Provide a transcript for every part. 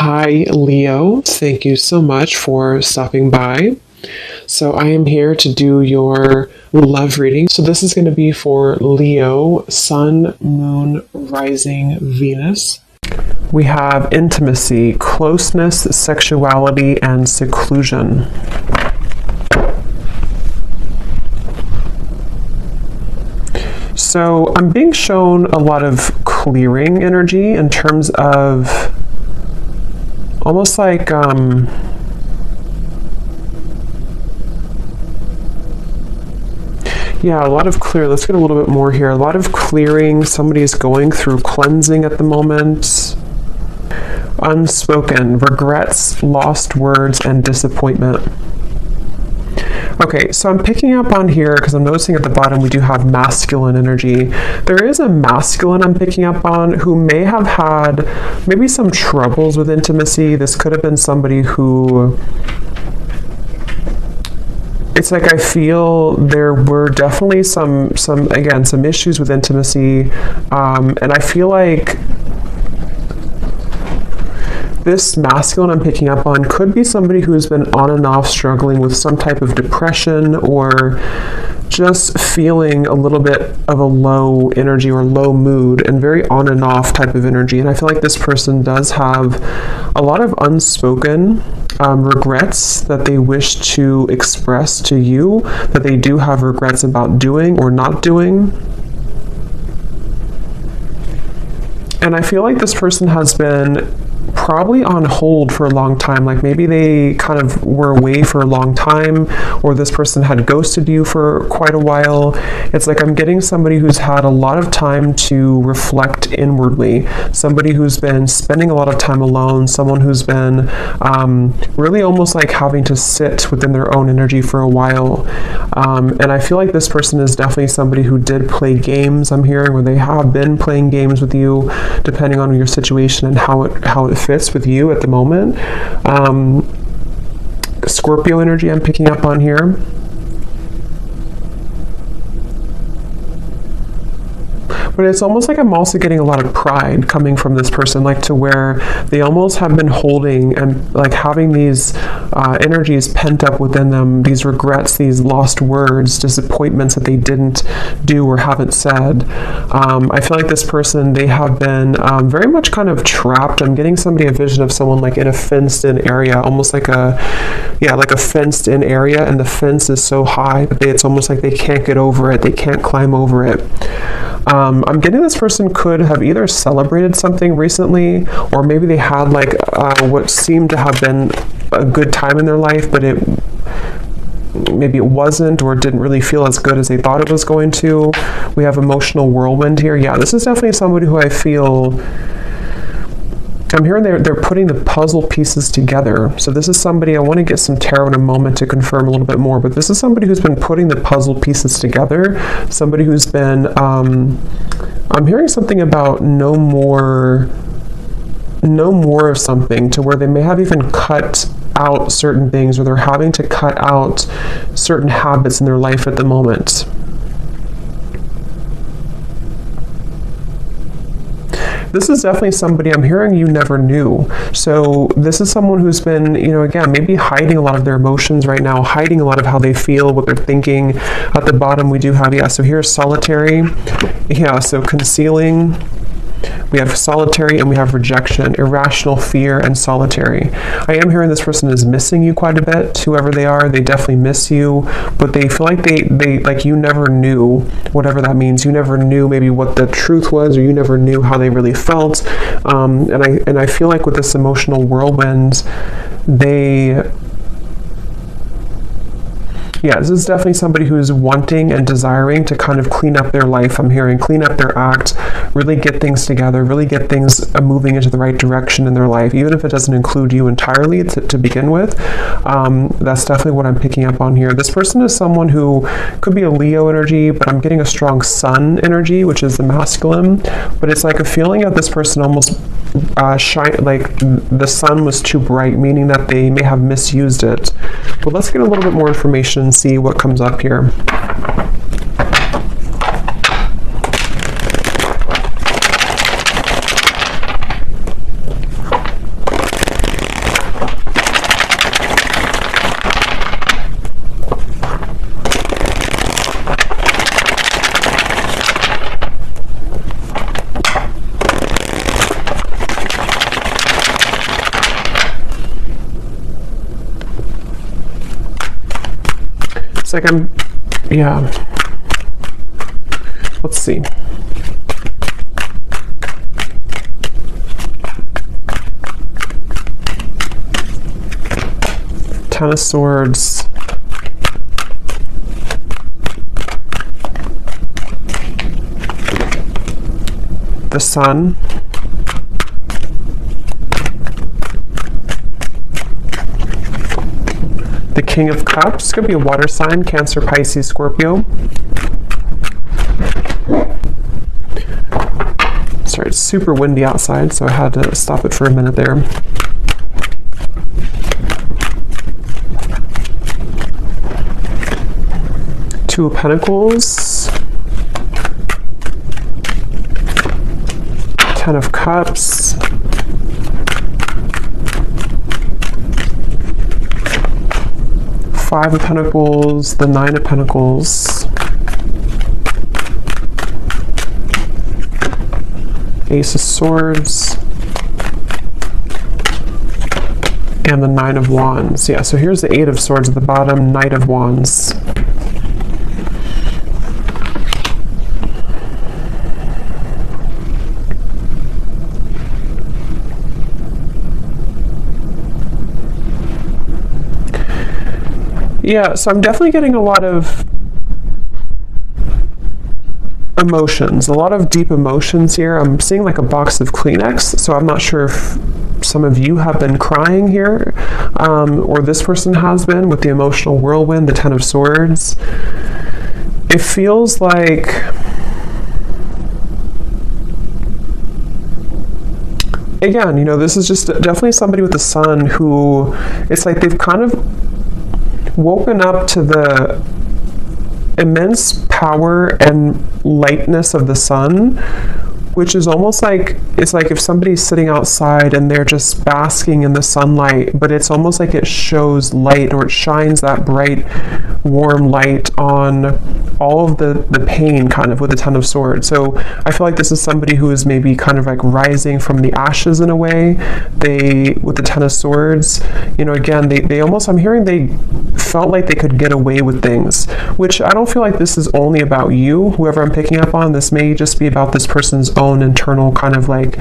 Hi, Leo. Thank you so much for stopping by. So, I am here to do your love reading. So, this is going to be for Leo, Sun, Moon, Rising, Venus. We have intimacy, closeness, sexuality, and seclusion. So, I'm being shown a lot of clearing energy in terms of almost like a lot of clear. Let's get a little bit more here. A lot of clearing. Somebody is going through cleansing at the moment. Unspoken, regrets, lost words, and disappointment. Okay, so I'm picking up on here because I'm noticing at the bottom we do have masculine energy. There is a masculine I'm picking up on who may have had maybe some troubles with intimacy. This could have been somebody who, it's like I feel there were definitely some issues with intimacy, and I feel like this masculine I'm picking up on could be somebody who's been on and off struggling with some type of depression or just feeling a little bit of a low energy or low mood and very on and off type of energy. And I feel like this person does have a lot of unspoken regrets that they wish to express to you, that they do have regrets about doing or not doing. And I feel like this person has been probably on hold for a long time. Like maybe they kind of were away for a long time, or this person had ghosted you for quite a while. It's like I'm getting somebody who's had a lot of time to reflect inwardly, somebody who's been spending a lot of time alone, someone who's been really almost like having to sit within their own energy for a while. And I feel like this person is definitely somebody who did play games, I'm hearing, or they have been playing games with you, depending on your situation and how it fits with you at the moment. Scorpio energy I'm picking up on here. But it's almost like I'm also getting a lot of pride coming from this person, like to where they almost have been holding and like having these energies pent up within them, these regrets, these lost words, disappointments that they didn't do or haven't said. I feel like this person, they have been very much kind of trapped. I'm getting a vision of someone like in a fenced-in area, almost like a fenced-in area, and the fence is so high that it's almost like they can't get over it, they can't climb over it. I'm getting this person could have either celebrated something recently, or maybe they had like what seemed to have been a good time in their life, but maybe it wasn't, or it didn't really feel as good as they thought it was going to. We have emotional whirlwind here. Yeah, this is definitely somebody who I feel, I'm hearing they're putting the puzzle pieces together. So this is somebody, I want to get some tarot in a moment to confirm a little bit more, but this is somebody who's been putting the puzzle pieces together, somebody who's been, I'm hearing something about no more of something, to where they may have even cut out certain things, or they're having to cut out certain habits in their life at the moment. This is definitely somebody I'm hearing you never knew. So this is someone who's been, again, maybe hiding a lot of their emotions right now, hiding a lot of how they feel, what they're thinking. At the bottom we do have, so here's solitary. Yeah, so concealing. We have solitary and we have rejection, irrational fear, and solitary. I am hearing this person is missing you quite a bit, whoever they are. They definitely miss you, but they feel like they like you never knew, whatever that means. You never knew maybe what the truth was, or you never knew how they really felt. And I feel like with this emotional whirlwind, this is definitely somebody who's wanting and desiring to kind of clean up their life. I'm hearing clean up their act, really get things together, really get things moving into the right direction in their life, even if it doesn't include you entirely to begin with. That's definitely what I'm picking up on here. This person is someone who could be a Leo energy, but I'm getting a strong Sun energy, which is the masculine. But it's like a feeling of this person almost like the sun was too bright, meaning that they may have misused it. But let's get a little bit more information and see what comes up here. It's like yeah. Let's see. Ten of Swords. The Sun. The King of Cups. It's going to be a water sign, Cancer, Pisces, Scorpio. Sorry, it's super windy outside, so I had to stop it for a minute there. Two of Pentacles. Ten of Cups. Five of Pentacles, the Nine of Pentacles. Ace of Swords. And the Nine of Wands. Yeah, so here's the Eight of Swords at the bottom, Knight of Wands. Yeah, so I'm definitely getting a lot of emotions, a lot of deep emotions here. I'm seeing like a box of Kleenex, so I'm not sure if some of you have been crying here, or this person has been with the emotional whirlwind, the Ten of Swords. It feels like again, you know, this is just definitely somebody with the Sun who, it's like they've kind of woken up to the immense power and lightness of the Sun, which is almost like, it's like if somebody's sitting outside and they're just basking in the sunlight, but it's almost like it shows light, or it shines that bright, warm light on all of the pain kind of with the Ten of Swords. So I feel like this is somebody who is maybe kind of like rising from the ashes in a way. They, with the Ten of Swords, you know, again, they almost, I'm hearing they felt like they could get away with things, which I don't feel like this is only about you, whoever I'm picking up on. This may just be about this person's own internal kind of like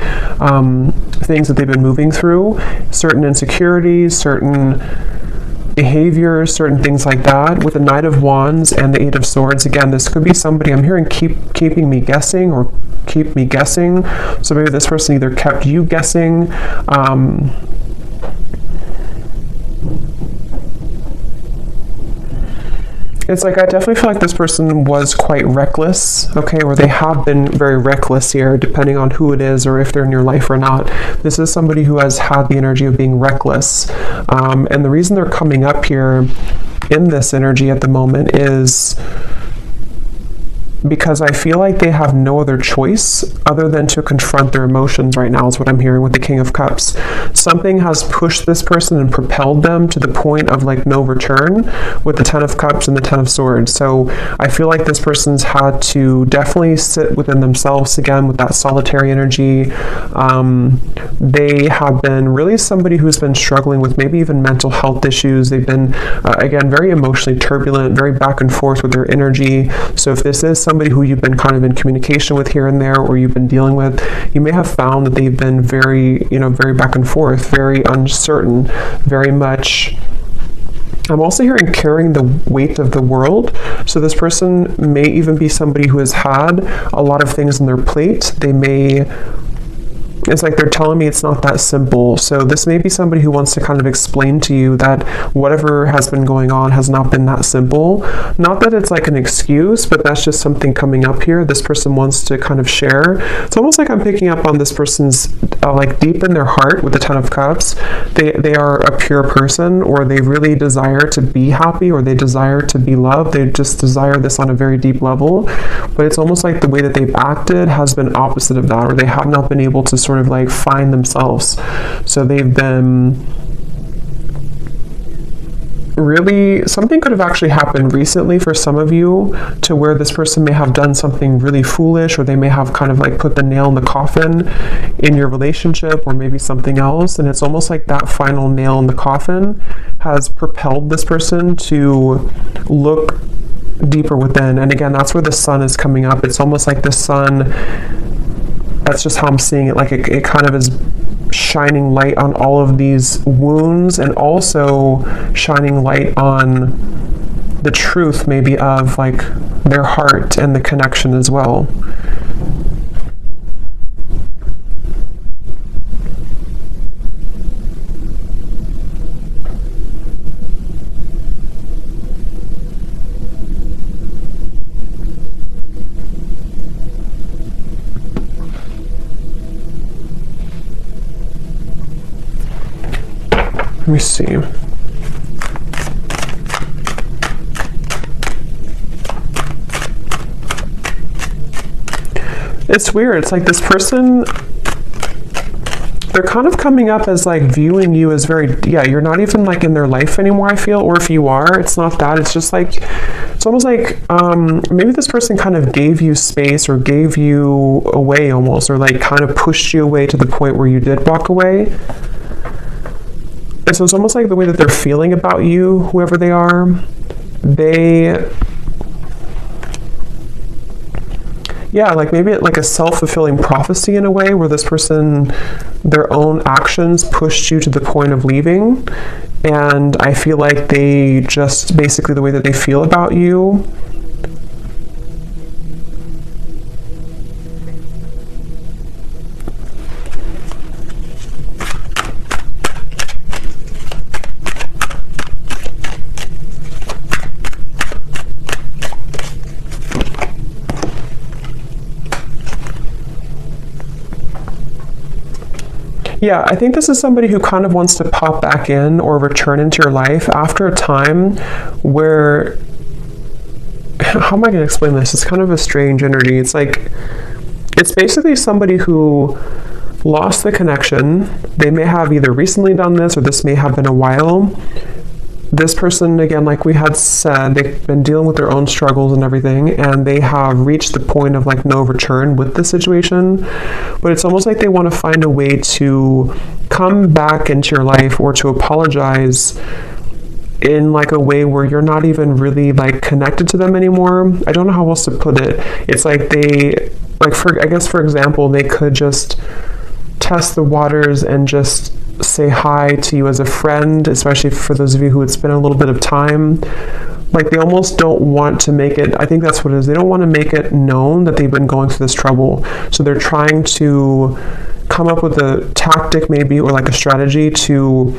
things that they've been moving through, certain insecurities, certain behaviors, certain things like that. With the Knight of Wands and the Eight of Swords, again, this could be somebody, I'm hearing keeping me guessing, or keep me guessing. So maybe this person either kept you guessing, it's like I definitely feel like this person was quite reckless, okay, or they have been very reckless here, depending on who it is or if they're in your life or not. This is somebody who has had the energy of being reckless. And the reason they're coming up here in this energy at the moment is because I feel like they have no other choice other than to confront their emotions right now, is what I'm hearing with the King of Cups. Something has pushed this person and propelled them to the point of like no return with the Ten of Cups and the Ten of Swords. So I feel like this person's had to definitely sit within themselves again with that solitary energy. They have been really somebody who's been struggling with maybe even mental health issues. They've been, again, very emotionally turbulent, very back and forth with their energy. So if this is somebody who you've been kind of in communication with here and there, or you've been dealing with, you may have found that they've been very, you know, very back and forth, very uncertain, very much. I'm also hearing carrying the weight of the world. So this person may even be somebody who has had a lot of things on their plate. They may, it's like they're telling me it's not that simple. So this may be somebody who wants to kind of explain to you that whatever has been going on has not been that simple. Not that it's like an excuse, but that's just something coming up here. This person wants to kind of share. It's almost like I'm picking up on this person's like deep in their heart with the Ten of Cups. They are a pure person, or they really desire to be happy, or they desire to be loved. They just desire this on a very deep level. But it's almost like the way that they've acted has been opposite of that, or they have not been able to sort of like find themselves. So they've been really, something could have actually happened recently for some of you, to where this person may have done something really foolish, or they may have kind of like put the nail in the coffin in your relationship, or maybe something else. And it's almost like that final nail in the coffin has propelled this person to look deeper within. And again, that's where the sun is coming up. It's almost like the sun, that's just how I'm seeing it. Like it kind of is shining light on all of these wounds, and also shining light on the truth maybe of like their heart and the connection as well. Let me see. It's weird. It's like this person, they're kind of coming up as like viewing you as very, you're not even like in their life anymore, I feel. Or if you are, it's not that. It's just like, it's almost like maybe this person kind of gave you space, or gave you away almost, or like kind of pushed you away to the point where you did walk away. And so it's almost like the way that they're feeling about you, whoever they are, like maybe like a self-fulfilling prophecy in a way, where this person, their own actions pushed you to the point of leaving. And I feel like they just, basically the way that they feel about you, I think this is somebody who kind of wants to pop back in or return into your life after a time where, how am I going to explain this? It's kind of a strange energy. It's like, it's basically somebody who lost the connection. They may have either recently done this, or this may have been a while. This person, again, like we had said, they've been dealing with their own struggles and everything, and they have reached the point of like no return with the situation. But it's almost like they want to find a way to come back into your life, or to apologize in like a way where you're not even really like connected to them anymore. I don't know how else to put it. It's like they, like for example, they could just test the waters and just say hi to you as a friend, especially for those of you who it's been a little bit of time. Like they almost don't want to make it, I think that's what it is, they don't want to make it known that they've been going through this trouble. So they're trying to come up with a tactic maybe, or like a strategy to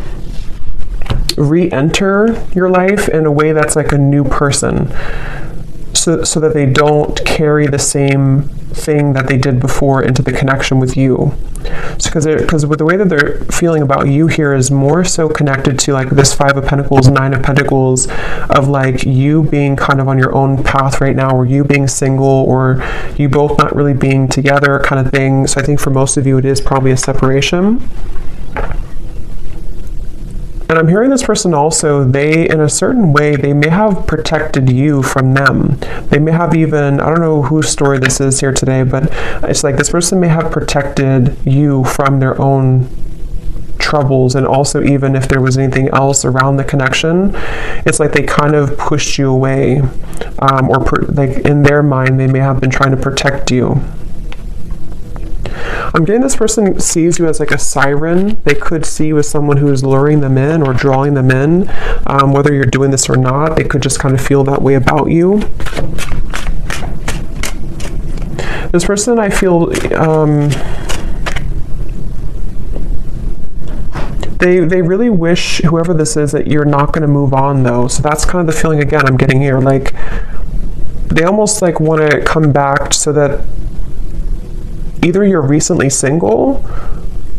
re-enter your life in a way that's like a new person, so that they don't carry the same thing that they did before into the connection with you. Because with the way that they're feeling about you here is more so connected to like this 5 of Pentacles, 9 of Pentacles, of like you being kind of on your own path right now, or you being single, or you both not really being together kind of thing. So I think for most of you it is probably a separation. And I'm hearing this person also, they, in a certain way, they may have protected you from them. They may have even, I don't know whose story this is here today, but it's like this person may have protected you from their own troubles. And also, even if there was anything else around the connection, it's like they kind of pushed you away. Like in their mind, they may have been trying to protect you. I'm getting this person sees you as like a siren. They could see you as someone who is luring them in or drawing them in. Whether you're doing this or not, they could just kind of feel that way about you. This person, I feel, they really wish, whoever this is, that you're not going to move on though. So that's kind of the feeling again I'm getting here. Like they almost like want to come back so that either you're recently single,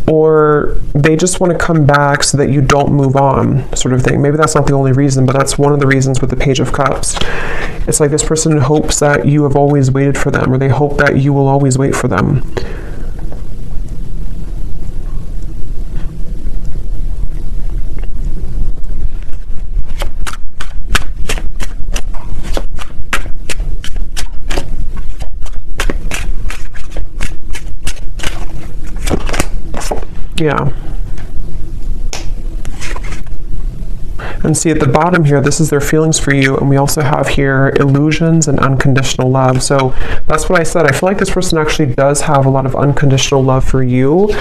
or they just want to come back so that you don't move on, sort of thing. Maybe that's not the only reason, but that's one of the reasons with the Page of Cups. It's like this person hopes that you have always waited for them, or they hope that you will always wait for them. Yeah. And see at the bottom here, this is their feelings for you. And we also have here illusions and unconditional love. So that's what I said. I feel like this person actually does have a lot of unconditional love for you,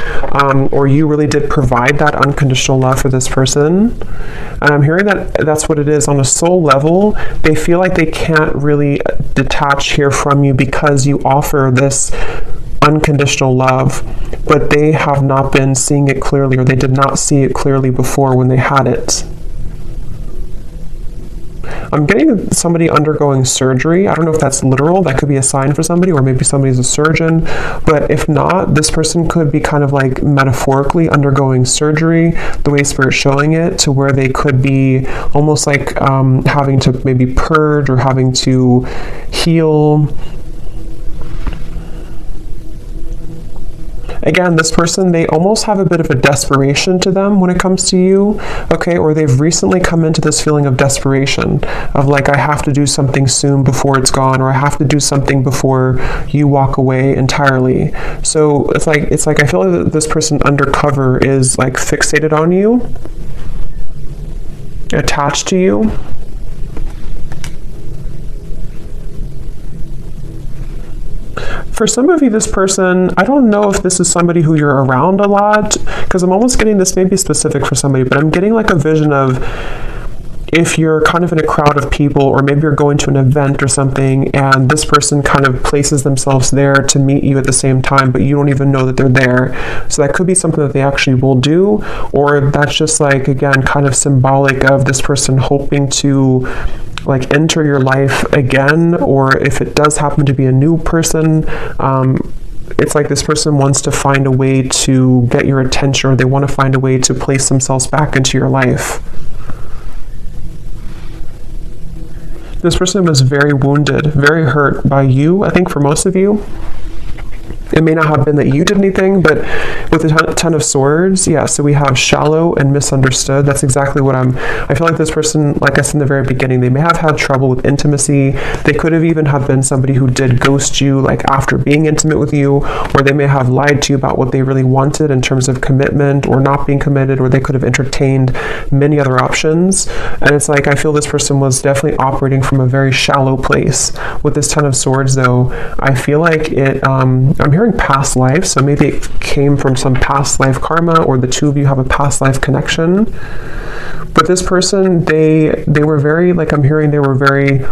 or you really did provide that unconditional love for this person. And I'm hearing that that's what it is. On a soul level, they feel like they can't really detach here from you because you offer this unconditional love, but they have not been seeing it clearly, or they did not see it clearly before when they had it. I'm getting somebody undergoing surgery. I don't know if that's literal. That could be a sign for somebody, or maybe somebody's a surgeon. But if not, this person could be kind of like metaphorically undergoing surgery, the way Spirit's showing it, to where they could be almost like having to maybe purge or having to heal. Again, this person, they almost have a bit of a desperation to them when it comes to you, okay? Or they've recently come into this feeling of desperation, of like, I have to do something soon before it's gone, or I have to do something before you walk away entirely. So it's like I feel like that this person undercover is like fixated on you, attached to you. For some of you, this person, I don't know if this is somebody who you're around a lot, because I'm almost getting this, maybe specific for somebody, but I'm getting like a vision of if you're kind of in a crowd of people, or maybe you're going to an event or something, and this person kind of places themselves there to meet you at the same time, but you don't even know that they're there. So that could be something that they actually will do, or that's just like, again, kind of symbolic of this person hoping to like enter your life again, or if it does happen to be a new person, it's like this person wants to find a way to get your attention, or they want to find a way to place themselves back into your life. This person was very wounded, very hurt by you, I think for most of you. It may not have been that you did anything, but with the Ten of Swords, yeah, so we have shallow and misunderstood. That's exactly what I feel like this person, like I said in the very beginning, they may have had trouble with intimacy. They could have even have been somebody who did ghost you, like after being intimate with you, or they may have lied to you about what they really wanted in terms of commitment or not being committed, or they could have entertained many other options. And it's like, I feel this person was definitely operating from a very shallow place. With this Ten of Swords, though, I feel like it, I'm hearing past life, so maybe it came from some past life karma, or the two of you have a past life connection. But this person, they were very, like I'm hearing, they were very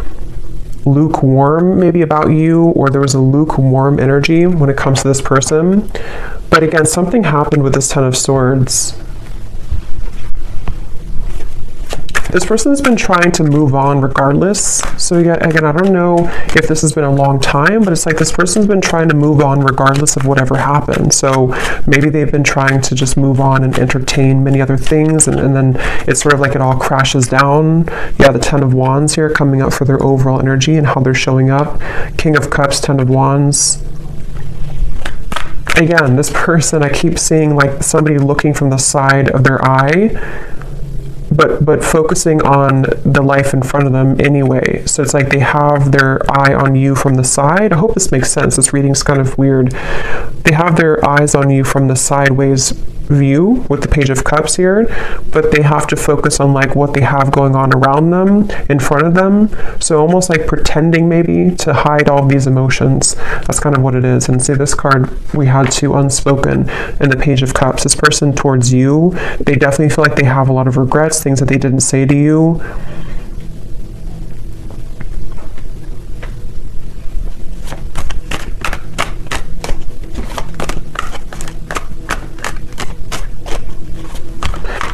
lukewarm maybe about you, or there was a lukewarm energy when it comes to this person. But again, something happened with this Ten of Swords. This person has been trying to move on regardless. So again, I don't know if this has been a long time, but it's like this person's been trying to move on regardless of whatever happened. So maybe they've been trying to just move on and entertain many other things, and then it's sort of like it all crashes down. Yeah, the Ten of Wands here coming up for their overall energy and how they're showing up. King of Cups, Ten of Wands. Again, this person, I keep seeing like somebody looking from the side of their eye, but focusing on the life in front of them anyway. So it's like they have their eye on you from the side. I hope this makes sense. This reading's kind of weird. They have their eyes on you from the sideways view with the Page of Cups here, but they have to focus on like what they have going on around them, in front of them. So almost like pretending maybe to hide all of these emotions. That's kind of what it is. And say this card we had to unspoken in the Page of Cups. This person towards you, they definitely feel like they have a lot of regrets, things that they didn't say to you.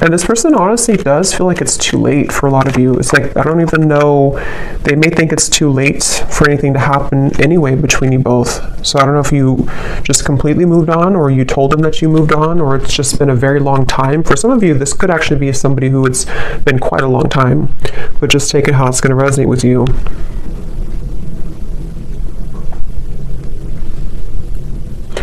And this person honestly does feel like it's too late for a lot of you. It's like, I don't even know, they may think it's too late for anything to happen anyway between you both. So I don't know if you just completely moved on, or you told them that you moved on, or it's just been a very long time. For some of you, this could actually be somebody who it's been quite a long time. But just take it how it's going to resonate with you.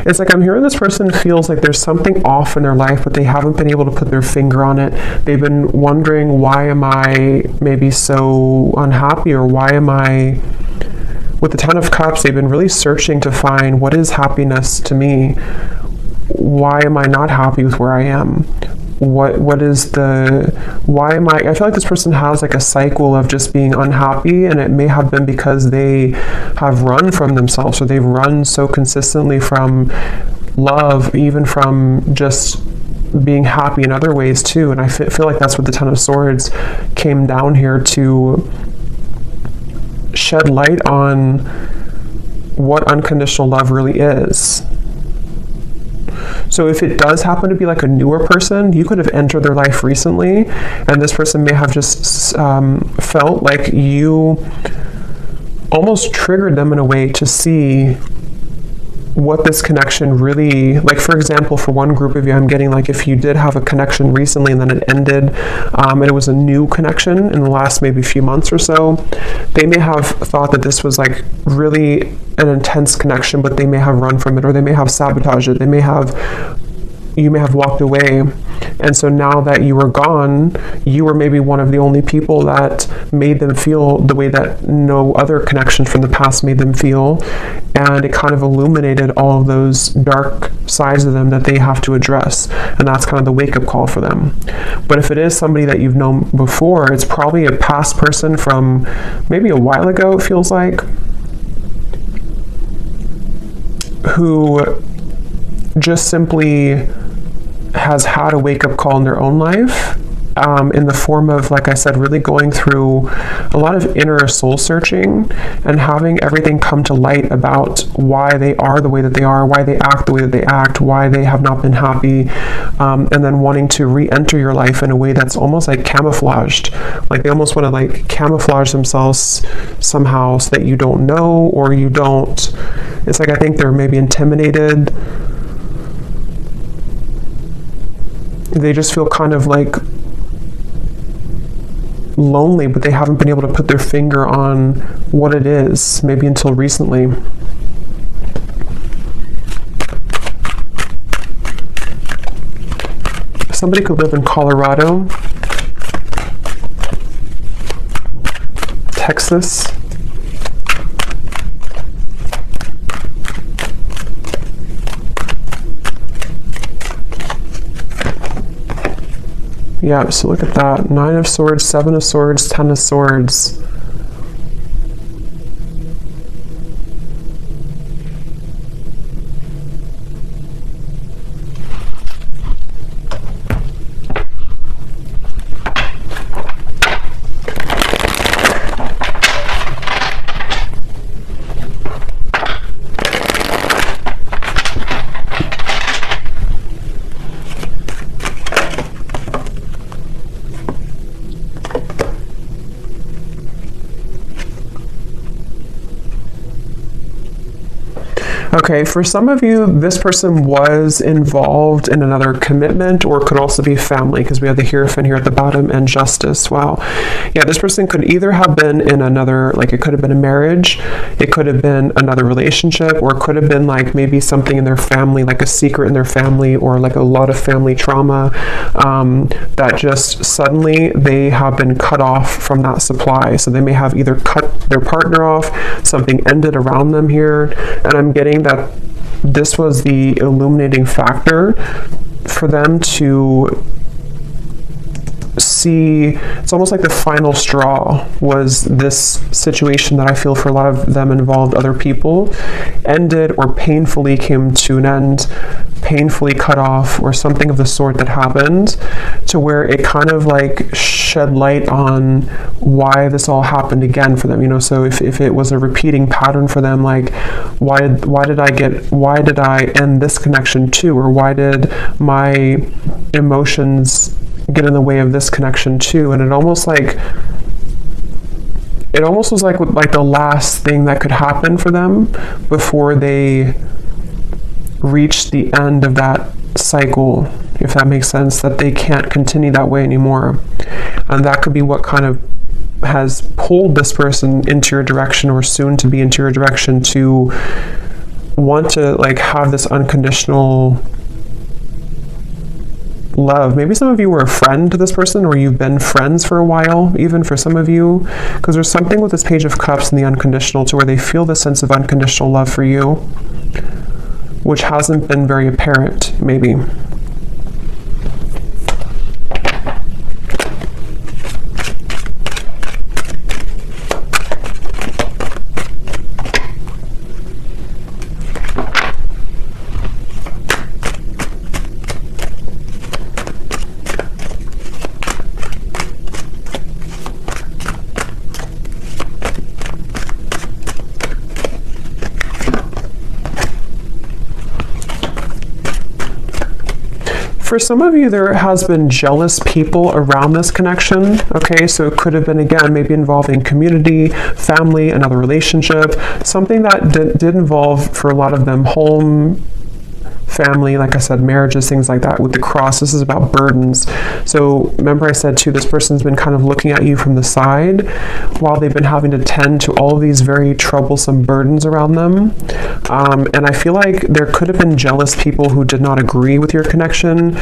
It's like I'm hearing this person feels like there's something off in their life, but they haven't been able to put their finger on it. They've been wondering, why am I maybe so unhappy, or why am I... With the Ten of Cups, they've been really searching to find what is happiness to me. why am I not happy with where I am? What is the, why am I feel like this person has like a cycle of just being unhappy, and it may have been because they have run from themselves, or they've run so consistently from love, even from just being happy in other ways too. And I feel like that's what the Ten of Swords came down here to shed light on, what unconditional love really is. So if it does happen to be like a newer person, you could have entered their life recently, and this person may have just felt like you almost triggered them in a way to see what this connection really, like for example, for one group of you, I'm getting like if you did have a connection recently and then it ended, and it was a new connection in the last maybe few months or so, they may have thought that this was like really an intense connection, but they may have run from it, or they may have sabotaged it. You may have walked away, and so now that you were gone, you were maybe one of the only people that made them feel the way that no other connection from the past made them feel, and it kind of illuminated all of those dark sides of them that they have to address, and that's kind of the wake-up call for them. But if it is somebody that you've known before, it's probably a past person from maybe a while ago, it feels like, who just simply has had a wake-up call in their own life, in the form of, like I said, really going through a lot of inner soul searching and having everything come to light about why they are the way that they are, why they act the way that they act, why they have not been happy, and then wanting to re-enter your life in a way that's almost like camouflaged. Like they almost want to like camouflage themselves somehow so that you don't know, or you don't. It's like I think they're maybe intimidated. They just feel kind of like lonely, but they haven't been able to put their finger on what it is, maybe until recently. Somebody could live in Colorado, Texas, yeah, so look at that. 9 of Swords, 7 of Swords, 10 of Swords. Okay, for some of you, this person was involved in another commitment, or it could also be family, because we have the Hierophant here at the bottom and Justice. Wow. Yeah, this person could either have been in another, like it could have been a marriage, it could have been another relationship, or it could have been like maybe something in their family, like a secret in their family, or like a lot of family trauma, that just suddenly they have been cut off from that supply. So they may have either cut their partner off, something ended around them here, and I'm getting that this was the illuminating factor for them to see. It's almost like the final straw was this situation that I feel for a lot of them involved other people, ended or painfully came to an end, painfully cut off, or something of the sort that happened, to where it kind of like shed light on why this all happened again for them, you know. So if it was a repeating pattern for them, like why did I end this connection too, or why did my emotions get in the way of this connection too? And it almost was like the last thing that could happen for them before they reach the end of that cycle, if that makes sense, that they can't continue that way anymore. And that could be what kind of has pulled this person into your direction, or soon to be into your direction, to want to like have this unconditional love. Maybe some of you were a friend to this person, or you've been friends for a while, even for some of you, because there's something with this Page of Cups and the unconditional to where they feel this sense of unconditional love for you. which hasn't been very apparent, maybe. For some of you, there has been jealous people around this connection, okay? So it could have been, again, maybe involving community, family, another relationship, something that did involve, for a lot of them, home, family, like I said, marriages, things like that. With the cross, this is about burdens. So remember I said too, this person's been kind of looking at you from the side while they've been having to tend to all of these very troublesome burdens around them. And I feel like there could have been jealous people who did not agree with your connection,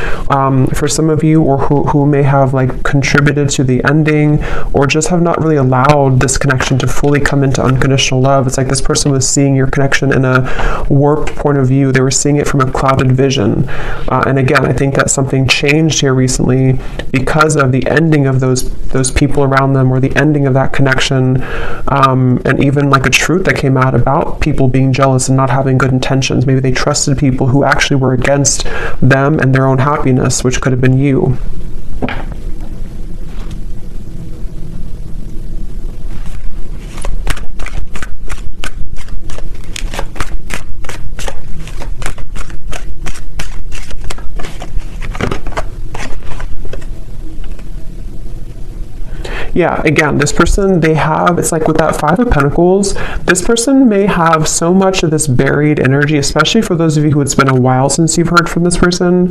for some of you, or who may have like contributed to the ending, or just have not really allowed this connection to fully come into unconditional love. It's like this person was seeing your connection in a warped point of view. They were seeing it from a clouded vision. And again, I think that something changed here recently because of the ending of those people around them, or the ending of that connection, and even like a truth that came out about people being jealous and not having good intentions. Maybe they trusted people who actually were against them and their own happiness, which could have been you. Yeah, again, this person, it's like with that Five of Pentacles, this person may have so much of this buried energy, especially for those of you who it's been a while since you've heard from this person.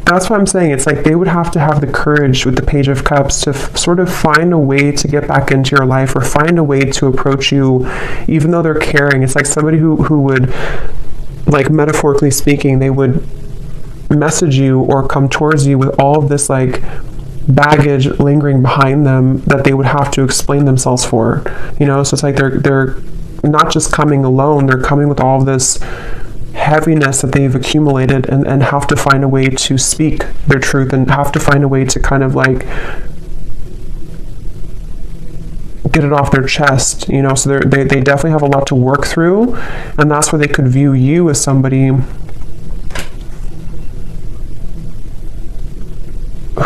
That's what I'm saying. It's like they would have to have the courage with the Page of Cups to sort of find a way to get back into your life, or find a way to approach you, even though they're caring. It's like somebody who would, like metaphorically speaking, they would message you or come towards you with all of this like baggage lingering behind them that they would have to explain themselves for, so it's like they're not just coming alone, they're coming with all of this heaviness that they've accumulated, and have to find a way to speak their truth, and have to find a way to kind of like get it off their chest, so they definitely have a lot to work through, and that's where they could view you as somebody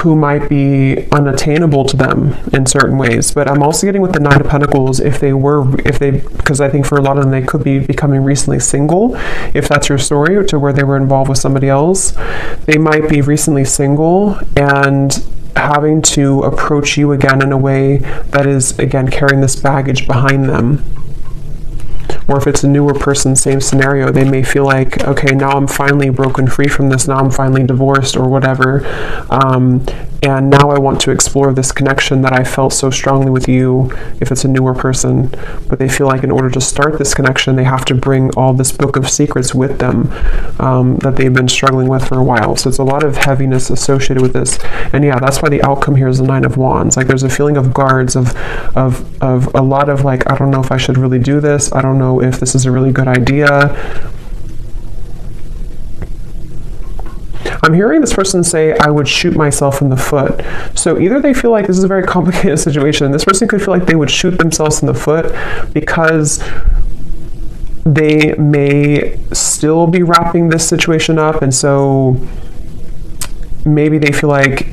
who might be unattainable to them in certain ways. But I'm also getting with the Nine of Pentacles, because I think for a lot of them, they could be becoming recently single, if that's your story, to where they were involved with somebody else. They might be recently single and having to approach you again in a way that is, again, carrying this baggage behind them. Or if it's a newer person, same scenario, they may feel like, okay, now I'm finally broken free from this, now I'm finally divorced or whatever, and now I want to explore this connection that I felt so strongly with you, if it's a newer person. But they feel like in order to start this connection, they have to bring all this book of secrets with them, that they've been struggling with for a while. So it's a lot of heaviness associated with this. And yeah, that's why the outcome here is the Nine of Wands. Like there's a feeling of guards, of a lot of like, I don't know if I should really do this, I don't know if this is a really good idea. I'm hearing this person say, I would shoot myself in the foot. So either they feel like this is a very complicated situation. This person could feel like they would shoot themselves in the foot because they may still be wrapping this situation up. And so maybe they feel like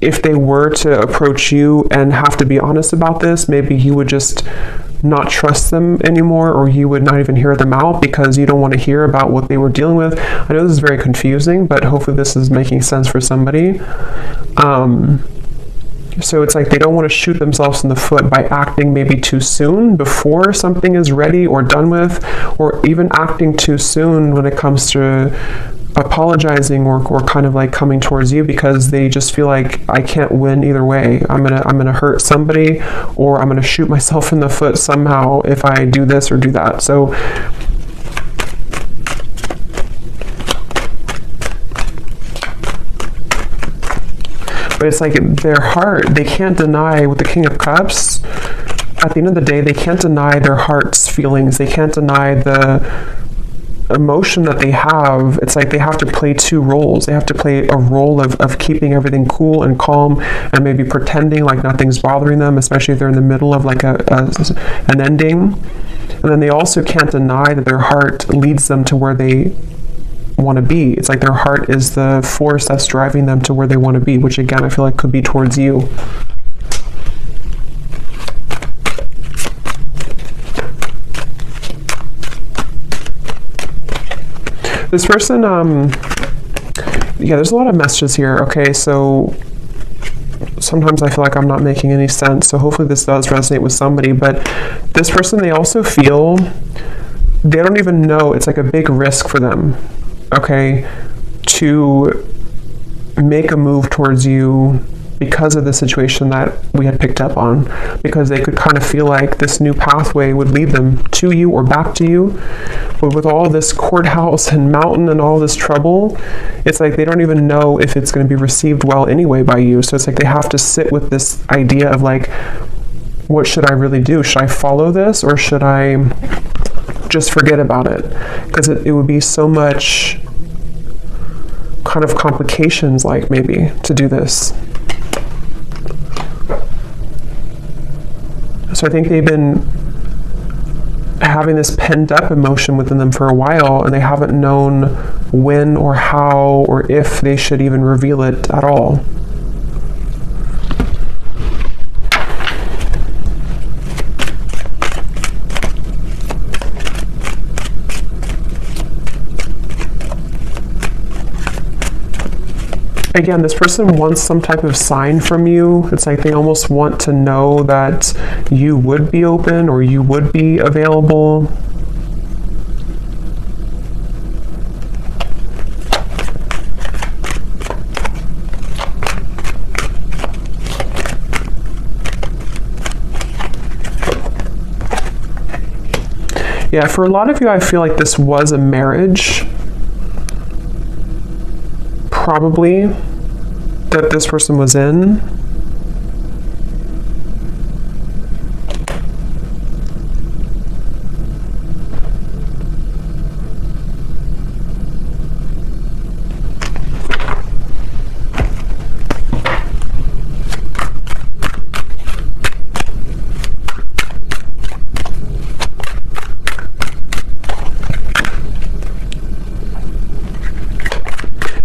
if they were to approach you and have to be honest about this, maybe you would just not trust them anymore, or you would not even hear them out because you don't want to hear about what they were dealing with. I know this is very confusing, but hopefully this is making sense for somebody. So it's like they don't want to shoot themselves in the foot by acting maybe too soon before something is ready or done with, or even acting too soon when it comes to apologizing or kind of like coming towards you, because they just feel like I can't win either way. I'm gonna hurt somebody, or I'm gonna shoot myself in the foot somehow if I do this or do that. So but it's like their heart, they can't deny with the King of Cups. At the end of the day, they can't deny their heart's feelings. They can't deny emotion that they have, it's like they have to play two roles. They have to play a role of keeping everything cool and calm and maybe pretending like nothing's bothering them, especially if they're in the middle of like an ending. And then they also can't deny that their heart leads them to where they want to be. It's like their heart is the force that's driving them to where they want to be, which again I feel like could be towards you. This person, yeah, there's a lot of messages here. Okay, so sometimes I feel like I'm not making any sense, so hopefully this does resonate with somebody. But this person, they also feel, they don't even know, it's like a big risk for them, okay, to make a move towards you because of the situation that we had picked up on, because they could kind of feel like this new pathway would lead them to you or back to you. But with all this courthouse and mountain and all this trouble, it's like they don't even know if it's going to be received well anyway by you. So it's like they have to sit with this idea of like, what should I really do? Should I follow this or should I just forget about it? Because it would be so much kind of complications, like maybe to do this. So I think they've been having this pent up emotion within them for a while, and they haven't known when or how or if they should even reveal it at all. Again, this person wants some type of sign from you. It's like they almost want to know that you would be open or you would be available. Yeah, for a lot of you, I feel like this was a marriage. Probably that this person was in.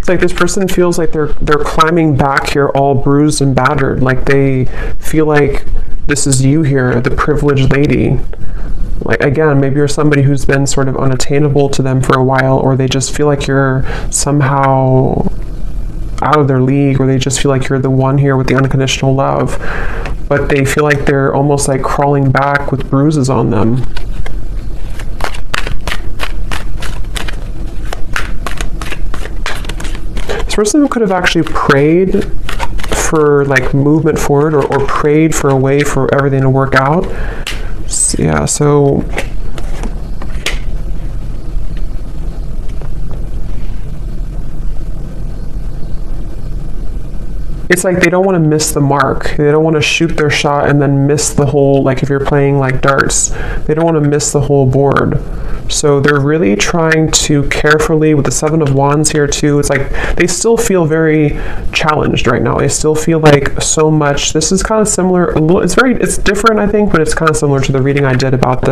Like this person feels like they're climbing back here all bruised and battered, like they feel like this is you here, the privileged lady. Like again, maybe you're somebody who's been sort of unattainable to them for a while, or they just feel like you're somehow out of their league, or they just feel like you're the one here with the unconditional love, but they feel like they're almost like crawling back with bruises on them. Person could have actually prayed for like movement forward, or prayed for a way for everything to work out. Yeah, so it's like they don't want to miss the mark. They don't want to shoot their shot and then miss the whole, like if you're playing like darts, they don't want to miss the whole board. So they're really trying to carefully, with the Seven of Wands here too, it's like they still feel very challenged right now. They still feel like so much. This is kind of similar, it's different I think, but it's kind of similar to the reading I did about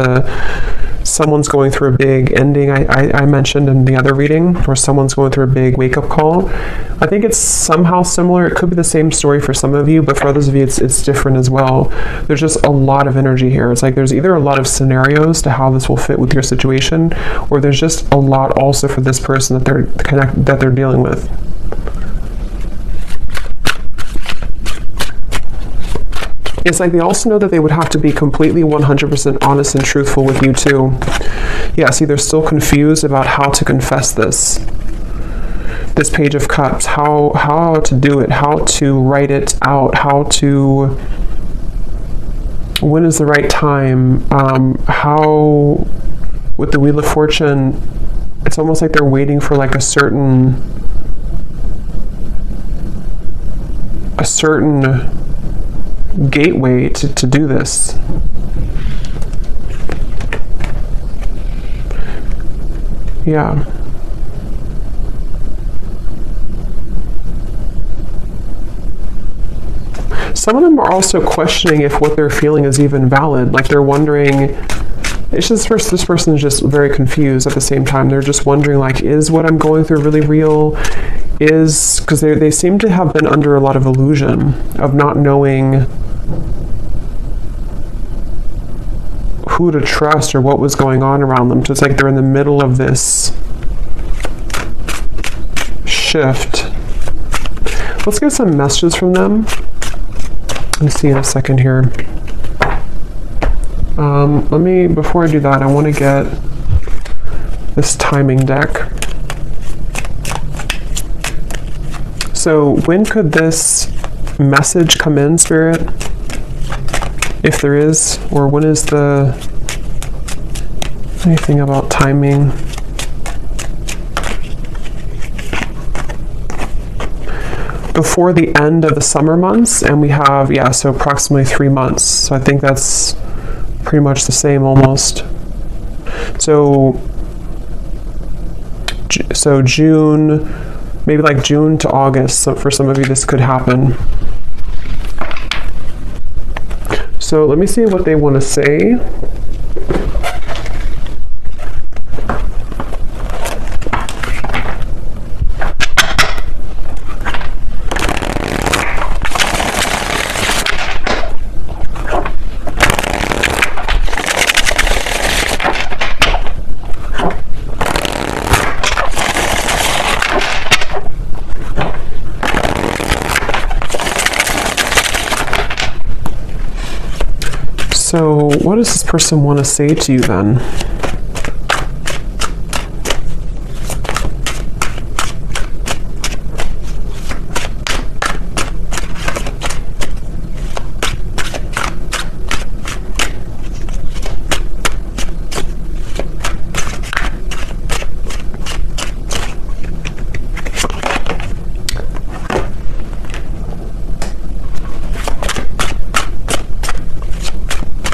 someone's going through a big ending I mentioned in the other reading, or someone's going through a big wake-up call. I think it's somehow similar. It could be the same story for some of you, but for others of you it's different as well. There's just a lot of energy here. It's like there's either a lot of scenarios to how this will fit with your situation, or there's just a lot also for this person that they're dealing with. It's like they also know that they would have to be completely 100% honest and truthful with you too. Yeah, see, they're still confused about how to confess this Page of Cups, how to do it, how to write it out, when is the right time, how, with the Wheel of Fortune, it's almost like they're waiting for like a certain gateway to do this. Yeah. Some of them are also questioning if what they're feeling is even valid. Like they're wondering, it's just this person is just very confused at the same time. They're just wondering, like, is what I'm going through really real? Because they seem to have been under a lot of illusion of not knowing who to trust or what was going on around them. So it's like they're in the middle of this shift. Let's get some messages from them. Let me see in a second here. Before I do that, I want to get this timing deck. So when could this message come in, Spirit? If there is, or when is anything about timing? Before the end of the summer months, and we have, so approximately 3 months. So I think that's pretty much the same almost. So June, maybe like June to August. So for some of you, this could happen. So let me see what they want to say. So what does this person want to say to you then?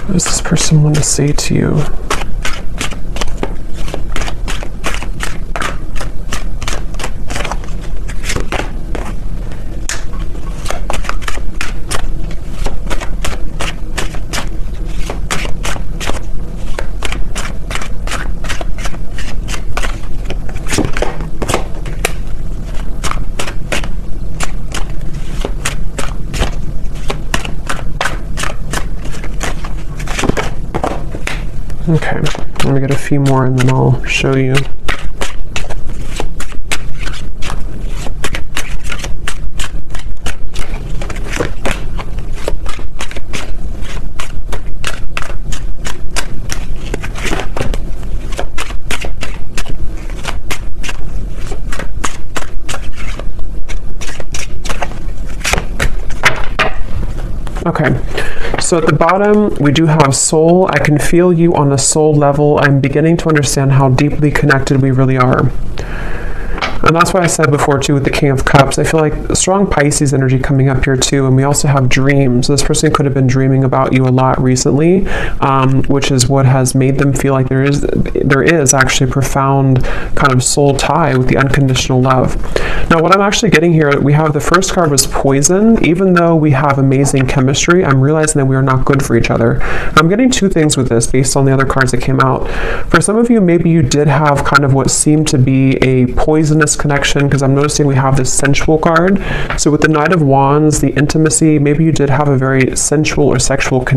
What does this person want to say to you? Okay, let me get a few more and then I'll show you. Okay. So at the bottom, we do have soul. I can feel you on a soul level. I'm beginning to understand how deeply connected we really are. And that's why I said before, too, with the King of Cups, I feel like a strong Pisces energy coming up here, too. And we also have dreams. This person could have been dreaming about you a lot recently, which is what has made them feel like there is actually a profound kind of soul tie with the unconditional love. Now, what I'm actually getting here, we have the first card was poison. Even though we have amazing chemistry, I'm realizing that we are not good for each other. I'm getting two things with this based on the other cards that came out. For some of you, maybe you did have kind of what seemed to be a poisonous connection, because I'm noticing we have this sensual card. So with the Knight of Wands, the intimacy, maybe you did have a very sensual or sexual connection